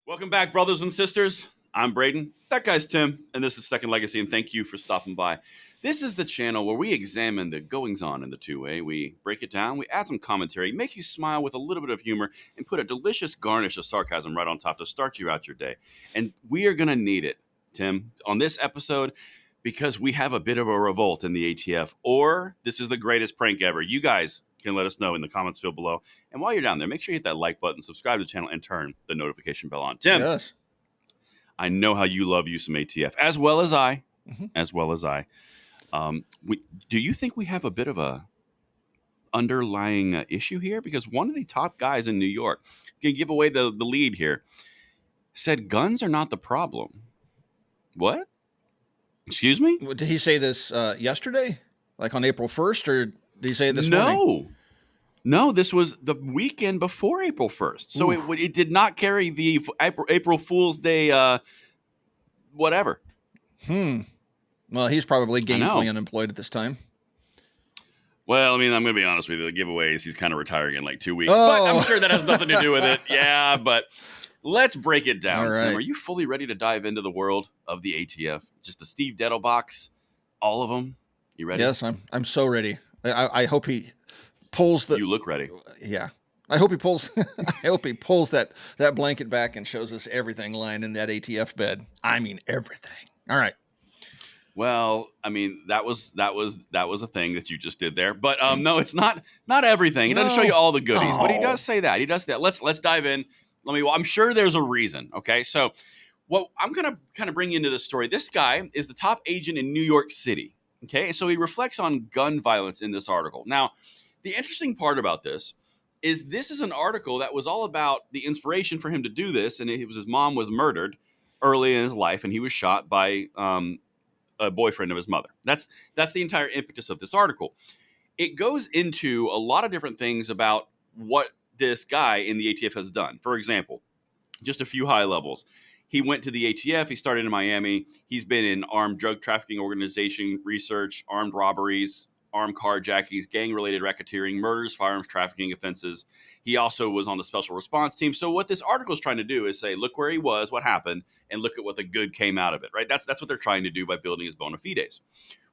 Welcome back, brothers and sisters. I'm Braden. That guy's Tim, and this is Second Legacy, and thank you for stopping by. This is the channel where we examine the goings-on in the two-way. We break it down, we add some commentary, make you smile with a little bit of humor, and put a delicious garnish of sarcasm right on top to start you out your day. And we are going to need it, Tim, on this episode, because we have a bit of a revolt in the ATF, or this is the greatest prank ever. You guys can let us know in the comments field below. And while you're down there, make sure you hit that like button, subscribe to the channel, and turn the notification bell on. Tim, Yes. I know how you love you some ATF, as well as I. Do you think we have a bit of a underlying issue here? Because one of the top guys in New York, can give away the lead here, said guns are not the problem. What? Excuse me? Did he say this yesterday? Like on April 1st? Or did he say it this morning? No, this was the weekend before April 1st. So it did not carry the April Fool's Day whatever. Well, he's probably gainfully unemployed at this time. Well, I mean, I'm going to be honest with you. The giveaways, he's kind of retiring in like 2 weeks. But I'm sure that has nothing to do with it. Yeah, but let's break it down, All right. Tim. Are you fully ready to dive into the world of the ATF? Just the Steve Dettel box? All of them? You ready? Yes, I'm so ready. I hope he pulls the... You look ready. Yeah. I hope he pulls that blanket back and shows us everything lying in that ATF bed. I mean, everything. All right. Well, I mean, that was a thing that you just did there. But no, it's not everything. It doesn't show you all the goodies, but he does say that. He does that. Let's dive in. I'm sure there's a reason. Okay. So what I'm going to kind of bring you into this story. This guy is the top agent in New York City. Okay. So he reflects on gun violence in this article. Now, the interesting part about this is an article that was all about the inspiration for him to do this. And it was his mom was murdered early in his life, and he was shot by a boyfriend of his mother. That's the entire impetus of this article. It goes into a lot of different things about what this guy in the ATF has done. For example, just a few high levels. He went to the ATF. He started in Miami. He's been in armed drug trafficking organization research, armed robberies, armed carjackings, gang-related racketeering, murders, firearms trafficking offenses. He also was on the special response team. So what this article is trying to do is say, look where he was, what happened, and look at what the good came out of it, right? That's what they're trying to do by building his bona fides.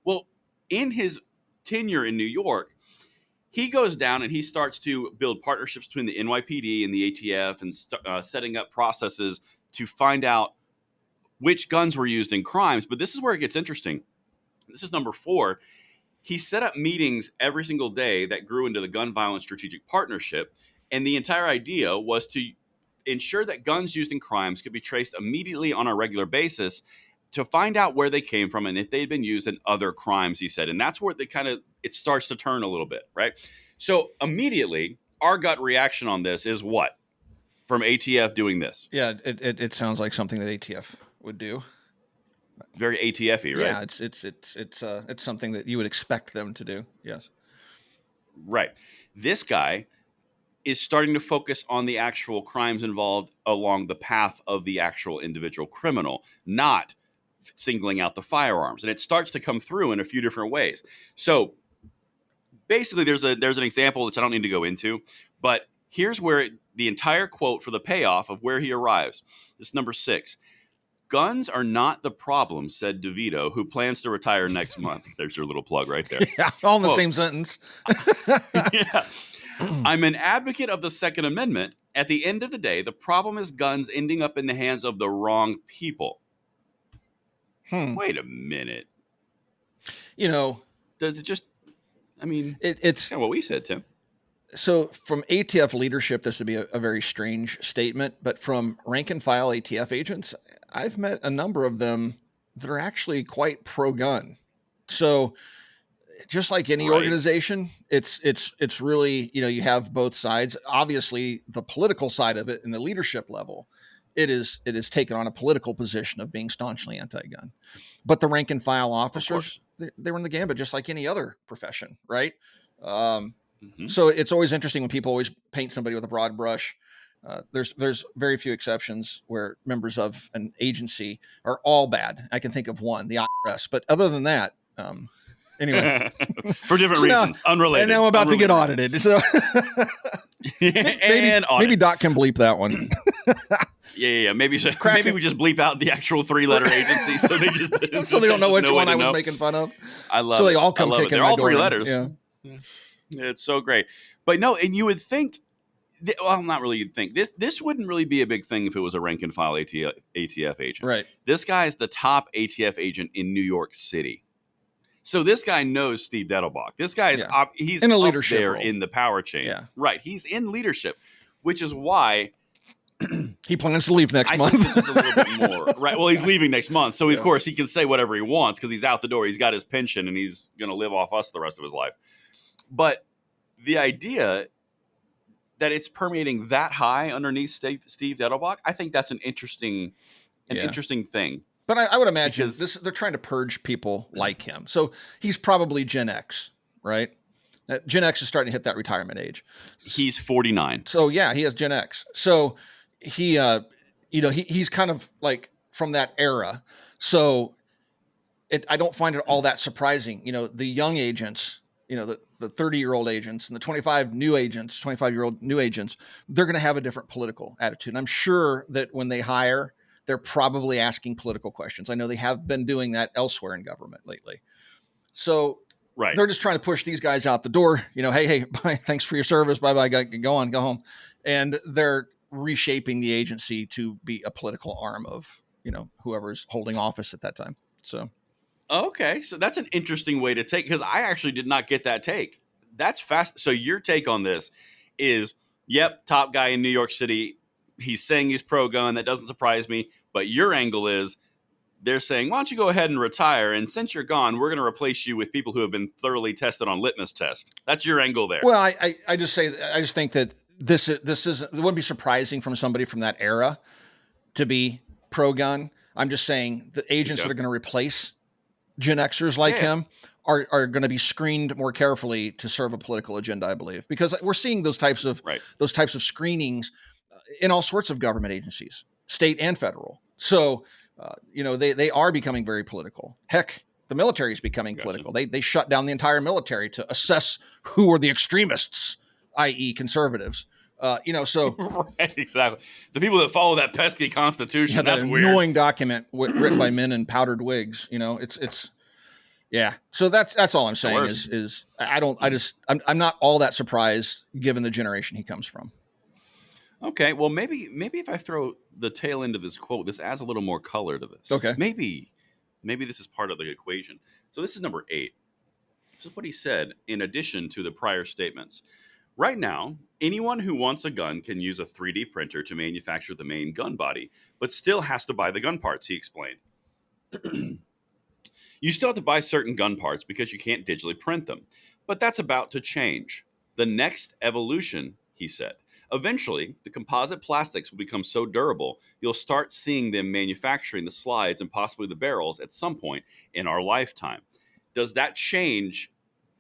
Well, in his tenure in New York, he goes down and he starts to build partnerships between the NYPD and the ATF and setting up processes to find out which guns were used in crimes. But this is where it gets interesting. This is number 4. He set up meetings every single day that grew into the Gun Violence Strategic Partnership. And the entire idea was to ensure that guns used in crimes could be traced immediately on a regular basis to find out where they came from and if they'd been used in other crimes, he said. And that's where it starts to turn a little bit, right? So immediately, our gut reaction on this is what? From ATF doing this? Yeah, it sounds like something that ATF would do. Very ATF-y, right? Yeah, it's something that you would expect them to do. Yes. Right. This guy is starting to focus on the actual crimes involved along the path of the actual individual criminal, not singling out the firearms. And it starts to come through in a few different ways. So basically there's an example that I don't need to go into, but here's where the entire quote for the payoff of where he arrives. This is number 6. Guns are not the problem, said DeVito, who plans to retire next month. There's your little plug right there. Yeah, all in the same sentence. Yeah. I'm an advocate of the Second Amendment. At the end of the day, the problem is guns ending up in the hands of the wrong people. Wait a minute. Does it just, it's kind of what we said, Tim. So from ATF leadership, this would be a very strange statement, but from rank and file ATF agents, I've met a number of them that are actually quite pro-gun. So just like any organization, it's really, you have both sides. Obviously, the political side of it and the leadership level, it is taken on a political position of being staunchly anti-gun. But the rank and file officers, they were in the gambit just like any other profession, right? So it's always interesting when people always paint somebody with a broad brush. There's very few exceptions where members of an agency are all bad. I can think of one, the IRS. But other than that, Anyway, for different So now- reasons, unrelated. and now I'm about to get Unrelated. audited. So and audit. maybe Doc can bleep that one. Yeah. Maybe Cracking- we just bleep out the actual 3-letter agency, so they just so they don't know which no way one to I was know. making fun of. I love So it. they all come I love it. kicking They're my all door 3 in. letters. Yeah. It's so great. But no, and you would think, well, not really. You'd think this wouldn't really be a big thing if it was a rank and file ATF agent. Right. This guy is the top ATF agent in New York City. So this guy knows Steve Dettelbach. This guy is he's In a up leadership there role. in the power chain. Yeah. Right. He's in leadership, which is why He plans to leave next I month. think this is a little bit more. Right. Well, he's leaving next month. So, of Yeah. course, he can say whatever he wants because he's out the door. He's got his pension and he's going to live off us the rest of his life. But the idea that it's permeating that high underneath Steve Dettelbach, I think that's an interesting thing. But I would imagine Because- they're trying to purge people like him. So he's probably Gen X, right? Gen X is starting to hit that retirement age. He's 49. So yeah, he has Gen X. So he, he's kind of like from that era. So I don't find it all that surprising. The young agents, the 30-year-old agents and the 25-year-old new agents, they're going to have a different political attitude. And I'm sure that when they hire, they're probably asking political questions. I know they have been doing that elsewhere in government lately. So Right. they're just trying to push these guys out the door. Hey, bye, thanks for your service. Bye-bye, go on, go home. And they're reshaping the agency to be a political arm of, whoever's holding office at that time. So. Okay. So that's an interesting way to take, because I actually did not get that take. That's fast. So your take on this is, yep, top guy in New York City. He's saying he's pro-gun. That doesn't surprise me. But your angle is they're saying, why don't you go ahead and retire? And since you're gone, we're going to replace you with people who have been thoroughly tested on litmus test. That's your angle there. Well, I just think that this isn't, it wouldn't be surprising from somebody from that era to be pro-gun. I'm just saying the agents that are going to replace Gen Xers like him are going to be screened more carefully to serve a political agenda, I believe, because we're seeing those types of screenings in all sorts of government agencies, state and federal. So, they are becoming very political. Heck, the military is becoming political. They shut down the entire military to assess who are the extremists, i.e. conservatives. So right, exactly. The people that follow that pesky constitution. that that's weird. annoying document written by men in powdered wigs. It's. Yeah. So that's all I'm saying is I'm not all that surprised given the generation he comes from. Okay. Well, maybe if I throw the tail end of this quote, this adds a little more color to this. Okay. Maybe this is part of the equation. So this is number 8. This is what he said in addition to the prior statements. Right now, anyone who wants a gun can use a 3D printer to manufacture the main gun body, but still has to buy the gun parts, he explained. You still have to buy certain gun parts because you can't digitally print them. But that's about to change. The next evolution, he said. Eventually, the composite plastics will become so durable, you'll start seeing them manufacturing the slides and possibly the barrels at some point in our lifetime. Does that change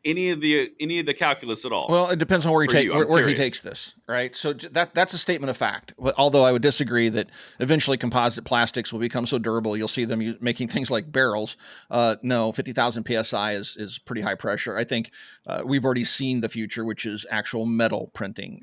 any of the calculus at all? Well, it depends on where he takes this, right? So that's a statement of fact. Although I would disagree that eventually composite plastics will become so durable you'll see them making things like barrels. No, 50,000 psi is pretty high pressure. I think we've already seen the future, which is actual metal printing.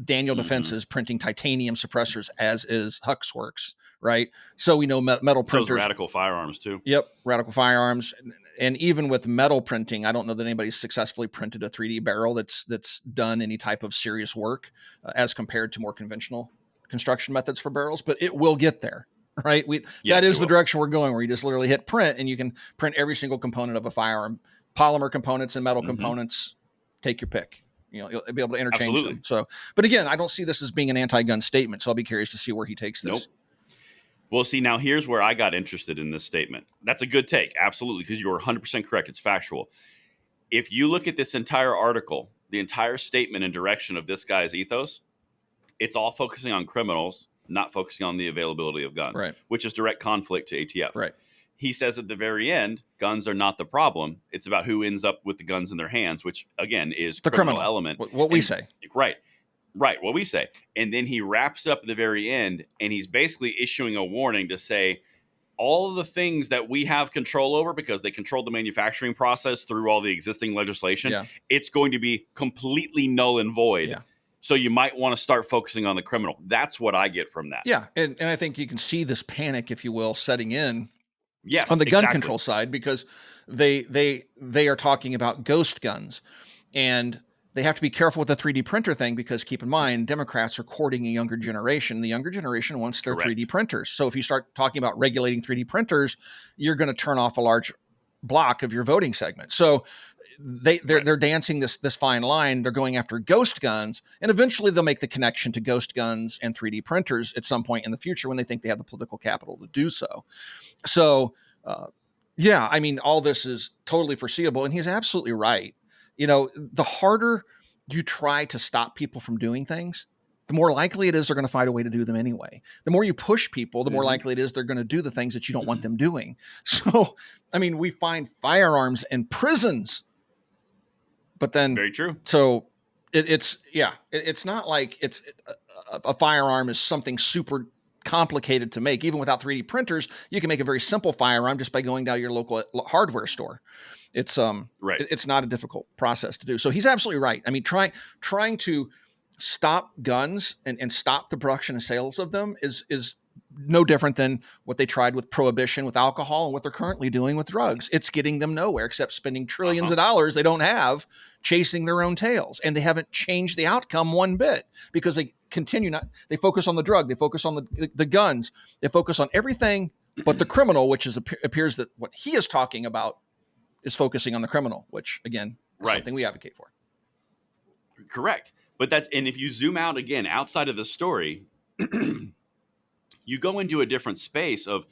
Daniel Defense is printing titanium suppressors, as is Hux Works, right? So we know metal printers. So Radical Firearms too. Yep, Radical Firearms, and even with metal printing, I don't know that anybody's successfully printed a 3D barrel that's done any type of serious work as compared to more conventional construction methods for barrels. But it will get there, right? That is the direction we're going, where you just literally hit print and you can print every single component of a firearm, polymer components and metal components. Take your pick. You'll be able to interchange them. So, but again, I don't see this as being an anti-gun statement. So I'll be curious to see where he takes this. Nope. Well, see, now here's where I got interested in this statement. That's a good take. Absolutely. Because you're 100% correct. It's factual. If you look at this entire article, the entire statement and direction of this guy's ethos, it's all focusing on criminals, not focusing on the availability of guns, which is direct conflict to ATF. Right. He says at the very end, guns are not the problem. It's about who ends up with the guns in their hands, which, again, is the criminal element. What we say. Right. What we say. And then he wraps up at the very end, and he's basically issuing a warning to say, all of the things that we have control over, because they control the manufacturing process through all the existing legislation, it's going to be completely null and void. Yeah. So you might want to start focusing on the criminal. That's what I get from that. Yeah. And I think you can see this panic, if you will, setting in Yes, on the gun control side, because they are talking about ghost guns, and they have to be careful with the 3D printer thing, because keep in mind, Democrats are courting a younger generation. The younger generation wants their 3D printers. So if you start talking about regulating 3D printers, you're going to turn off a large block of your voting segment. So they're dancing this fine line. They're going after ghost guns, and eventually they'll make the connection to ghost guns and 3D printers at some point in the future when they think they have the political capital to do so. So, yeah, I mean, all this is totally foreseeable, and he's absolutely right. You know, the harder you try to stop people from doing things, the more likely it is they're going to find a way to do them anyway. The more you push people, the more likely it is they're going to do the things that you don't want them doing. So, I mean, we find firearms in prisons, but then very true. So it's not like it's a firearm is something super complicated to make. Even without 3D printers, you can make a very simple firearm just by going down to your local hardware store. It's it's not a difficult process to do. So he's absolutely right. I mean, trying to stop guns and stop the production and sales of them is no different than what they tried with prohibition with alcohol and what they're currently doing with drugs. It's getting them nowhere except spending trillions of dollars they don't have chasing their own tails. And they haven't changed the outcome one bit, because they they focus on the drug, they focus on the guns, they focus on everything but the criminal, which appears that what he is talking about is focusing on the criminal, which again, is something we advocate for. Correct. But and if you zoom out again, outside of the story, you go into a different space of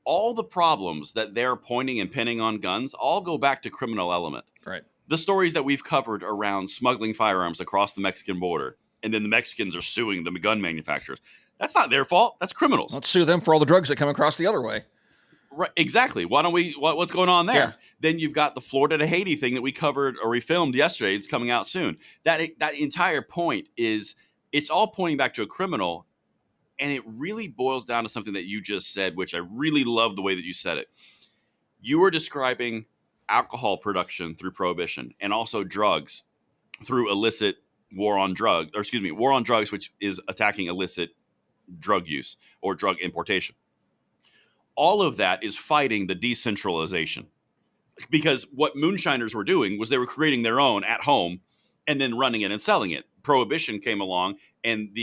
all the problems that they're pointing and pinning on guns all go back to criminal element. Right. The stories that we've covered around smuggling firearms across the Mexican border, and then the Mexicans are suing the gun manufacturers. That's not their fault. That's criminals. Let's sue them for all the drugs that come across the other way. Right. Exactly. Why don't we, what's going on there? Yeah. Then you've got the Florida to Haiti thing that we covered or we filmed yesterday. It's coming out soon. That entire point is it's all pointing back to a criminal. And it really boils down to something that you just said, which I really love the way that you said it. You were describing alcohol production through prohibition and also drugs through illicit war on drugs, which is attacking illicit drug use or drug importation. All of that is fighting the decentralization, because what moonshiners were doing was they were creating their own at home and then running it and selling it. Prohibition came along, and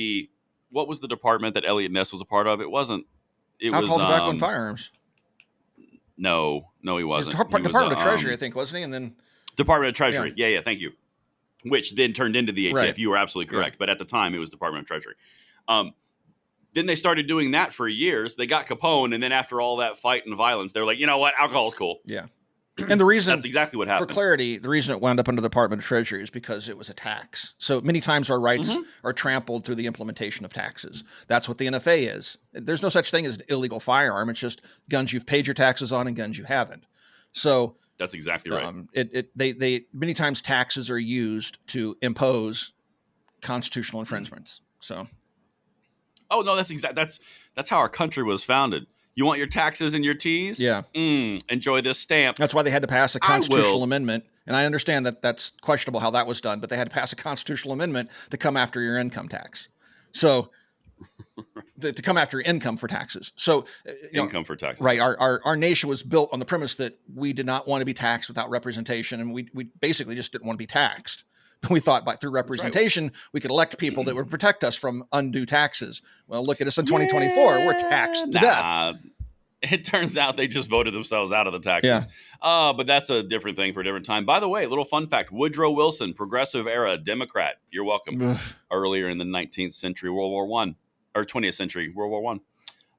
what was the department that Elliot Ness was a part of? It wasn't. Alcohol, tobacco, and firearms. No, he wasn't. Department of Treasury, I think, wasn't he? And then Department of Treasury. Yeah, thank you. Which then turned into the ATF. Right. You were absolutely correct. Yeah. But at the time, it was Department of Treasury. Then they started doing that for years. They got Capone, and then after all that fight and violence, they're like, you know what? Alcohol's cool. Yeah. And the reason that's exactly what happened. For clarity, the reason it wound up under the Department of Treasury is because it was a tax. So many times our rights are trampled through the implementation of taxes. That's what the NFA is. There's no such thing as an illegal firearm. It's just guns you've paid your taxes on and guns you haven't. So that's exactly right. They many times taxes are used to impose constitutional infringements. So. Oh no, that's how our country was founded. You want your taxes and your T's? Yeah. Enjoy this stamp. That's why they had to pass a constitutional amendment. And I understand that that's questionable how that was done, but they had to pass a constitutional amendment to come after your income tax. So to come after your income for taxes. So income for taxes. Right. Our nation was built on the premise that we did not want to be taxed without representation. And we basically just didn't want to be taxed. We thought through representation, we could elect people that would protect us from undue taxes. Well, look at us in 2024. We're taxed to death. It turns out they just voted themselves out of the taxes. Yeah. But that's a different thing for a different time. By the way, little fun fact, Woodrow Wilson, progressive era Democrat. You're welcome. Earlier in the 19th century, World War I, or 20th century, World War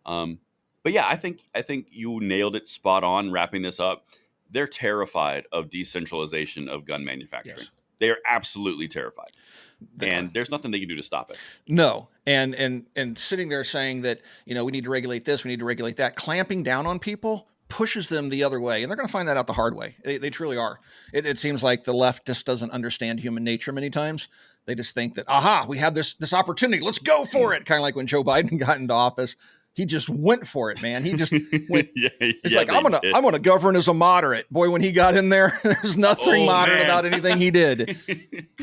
I. But yeah, I think you nailed it spot on wrapping this up. They're terrified of decentralization of gun manufacturing. Yes. They are absolutely terrified. And there's nothing they can do to stop it. No. And sitting there saying that, we need to regulate this, we need to regulate that, clamping down on people pushes them the other way. And they're going to find that out the hard way. They truly are. It seems like the left just doesn't understand human nature many times. They just think that, we have this opportunity. Let's go for it. Kind of like when Joe Biden got into office. He just went for it, man. He just went. yeah, It's yeah, like, they did. I'm gonna govern as a moderate. Boy, when he got in there, there's nothing moderate man. about anything he did.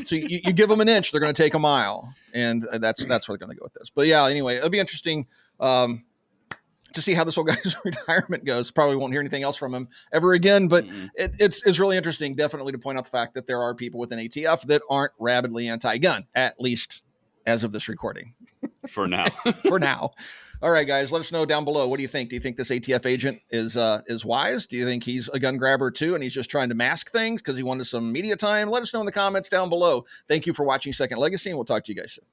So you give them an inch, they're going to take a mile, and that's where they're going to go with this. But yeah, anyway, it'll be interesting to see how this whole guy's retirement goes. Probably won't hear anything else from him ever again. But it's really interesting, definitely, to point out the fact that there are people within ATF that aren't rabidly anti-gun, at least as of this recording. For now. For now. All right, guys, let us know down below. What do you think? Do you think this ATF agent is wise? Do you think he's a gun grabber too, and he's just trying to mask things because he wanted some media time? Let us know in the comments down below. Thank you for watching Second Legacy, and we'll talk to you guys soon.